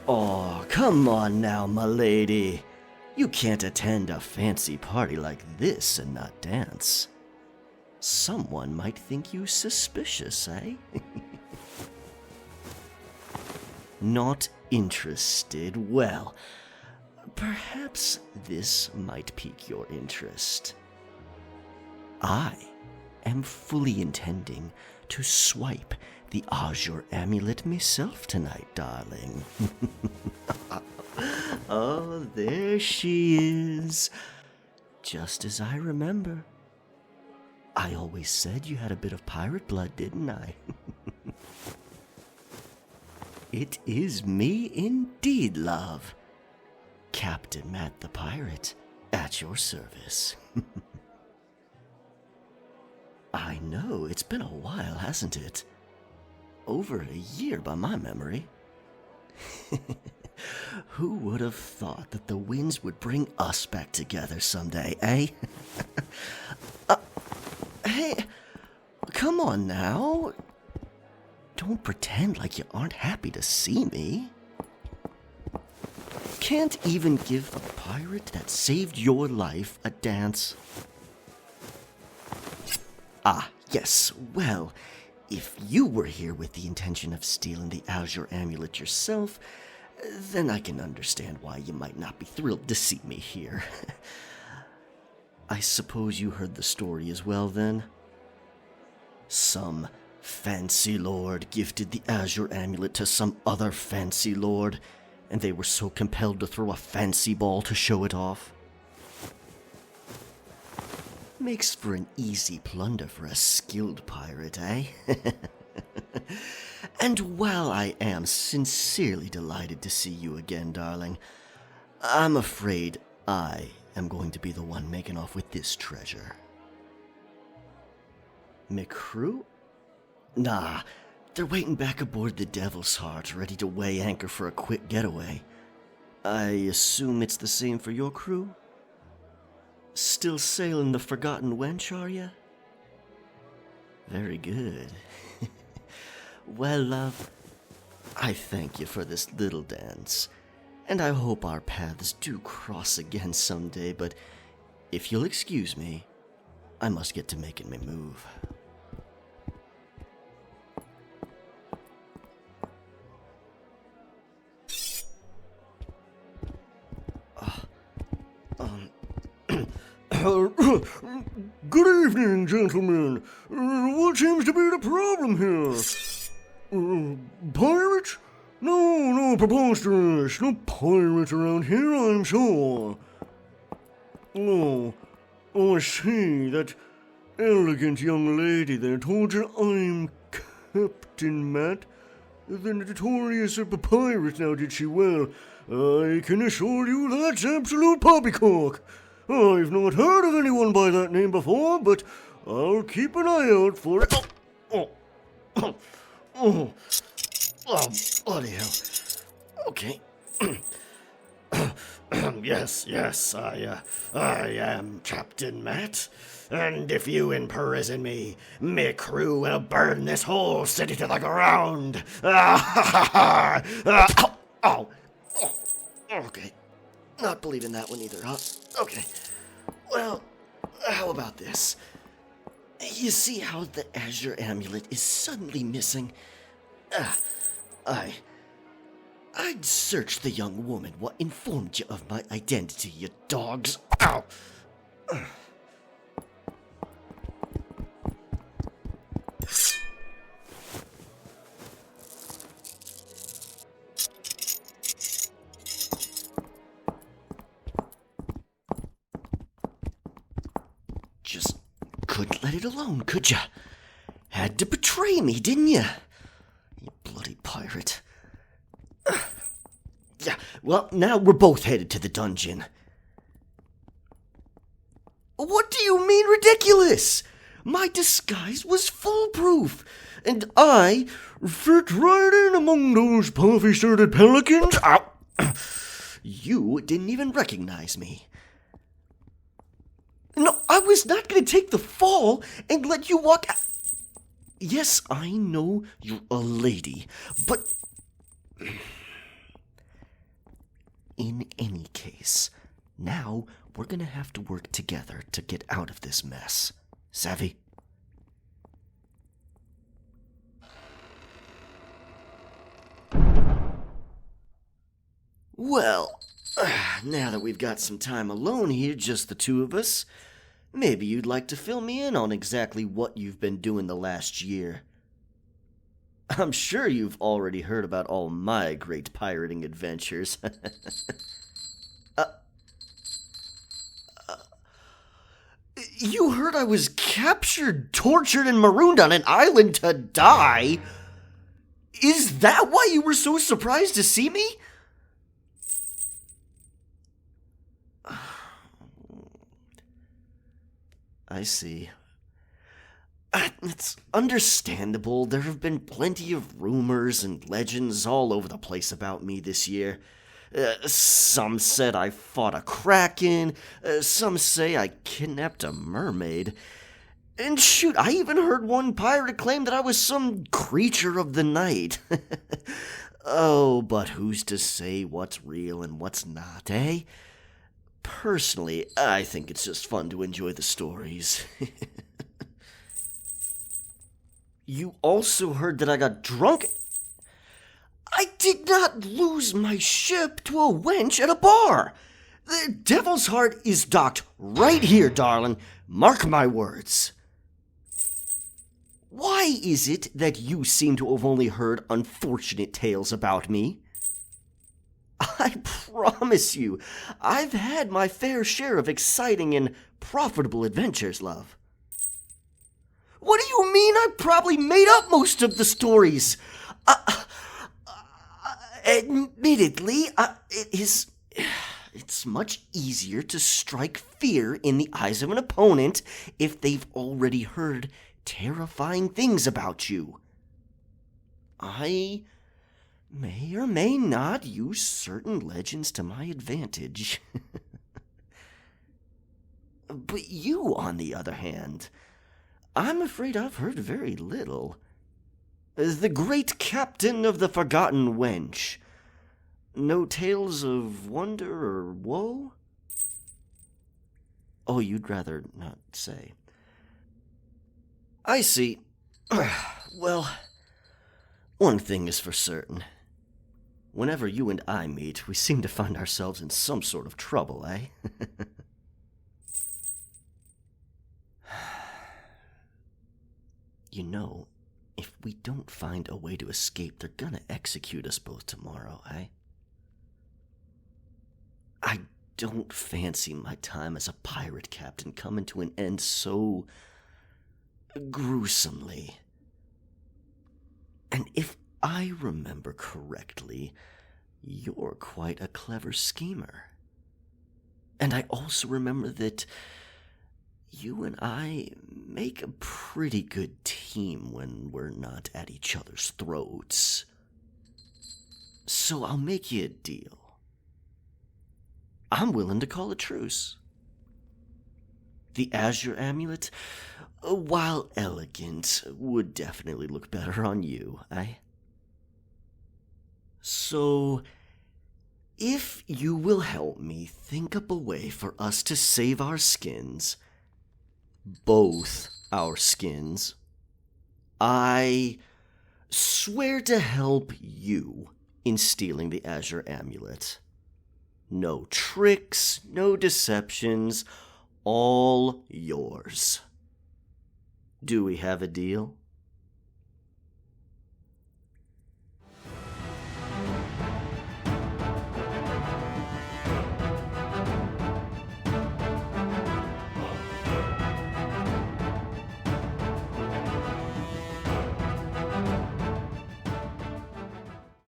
Oh, come on now, my lady. You can't attend a fancy party like this and not dance. Someone might think you suspicious, eh? Not interested? Well, perhaps this might pique your interest. I am fully intending to swipe the Azure amulet myself tonight, darling. Oh, there she is. Just as I remember. I always said you had a bit of pirate blood, didn't I? It is me indeed, love. Captain Matt the Pirate, at your service. I know, it's been a while, hasn't it? Over a year by my memory. Who would have thought that the winds would bring us back together someday, eh? Hey, come on now. Don't pretend like you aren't happy to see me. Can't even give the pirate that saved your life a dance. Ah, yes, well, if you were here with the intention of stealing the Azure amulet yourself, then I can understand why you might not be thrilled to see me here. I suppose you heard the story as well, then? Some fancy lord gifted the Azure amulet to some other fancy lord, and they were so compelled to throw a fancy ball to show it off. Makes for an easy plunder for a skilled pirate, eh? And while I am sincerely delighted to see you again, darling, I'm afraid I am going to be the one making off with this treasure. Me crew? Nah, they're waiting back aboard the Devil's Heart, ready to weigh anchor for a quick getaway. I assume it's the same for your crew? Still sailing the Forgotten Wench, are ya? Very good. Well, love, I thank you for this little dance, and I hope our paths do cross again someday, but if you'll excuse me, I must get to making my move. Good evening, gentlemen. What seems to be the problem here? Pirates? No, preposterous. No pirates around here, I'm sure. Oh, I see. That elegant young lady there told you I'm Captain Matt, the notorious pirate, now did she? Well, I can assure you that's absolute poppycock. I've not heard of anyone by that name before, but I'll keep an eye out for it. Oh, bloody hell. Okay. Yes, I am Captain Matt, and if you imprison me, me crew will burn this whole city to the ground. Okay. Not believing that one either, huh? Okay. Well, how about this? You see how the Azure amulet is suddenly missing? I'd search the young woman what informed you of my identity, you dogs. Ow! Just couldn't let it alone, could ya? Had to betray me, didn't ya? You bloody pirate. Yeah, well, now we're both headed to the dungeon. What do you mean ridiculous? My disguise was foolproof, and I Fit right in among those puffy-shirted pelicans. Ow! You didn't even recognize me. No, I was not going to take the fall and let you walk out. Yes, I know you're a lady, but In any case, now we're gonna have to work together to get out of this mess. Savvy? Well, now that we've got some time alone here, just the two of us, maybe you'd like to fill me in on exactly what you've been doing the last year. I'm sure you've already heard about all my great pirating adventures. You heard I was captured, tortured, and marooned on an island to die? Is that why you were so surprised to see me? I see. It's understandable. There have been plenty of rumors and legends all over the place about me this year. Some said I fought a kraken, some say I kidnapped a mermaid. And shoot, I even heard one pirate claim that I was some creature of the night. Oh, but who's to say what's real and what's not, eh? Personally, I think it's just fun to enjoy the stories. You also heard that I got drunk? I did not lose my ship to a wench at a bar. The Devil's Heart is docked right here, darling. Mark my words. Why is it that you seem to have only heard unfortunate tales about me? I promise you, I've had my fair share of exciting and profitable adventures, love. What do you mean I probably made up most of the stories? Admittedly, it's much easier to strike fear in the eyes of an opponent if they've already heard terrifying things about you. I may or may not use certain legends to my advantage. But you, on the other hand, I'm afraid I've heard very little. The great captain of the Forgotten Wench. No tales of wonder or woe? Oh, you'd rather not say. I see. Well, one thing is for certain. Whenever you and I meet, we seem to find ourselves in some sort of trouble, eh? You know, if we don't find a way to escape, they're gonna execute us both tomorrow, eh? I don't fancy my time as a pirate captain coming to an end so gruesomely. And if I remember correctly, you're quite a clever schemer. And I also remember that you and I make a pretty good team when we're not at each other's throats. So I'll make you a deal. I'm willing to call a truce. The Azure Amulet, while elegant, would definitely look better on you, eh? So, if you will help me think up a way for us to save our skins, both our skins, I swear to help you in stealing the Azure Amulet. No tricks, no deceptions, all yours. Do we have a deal?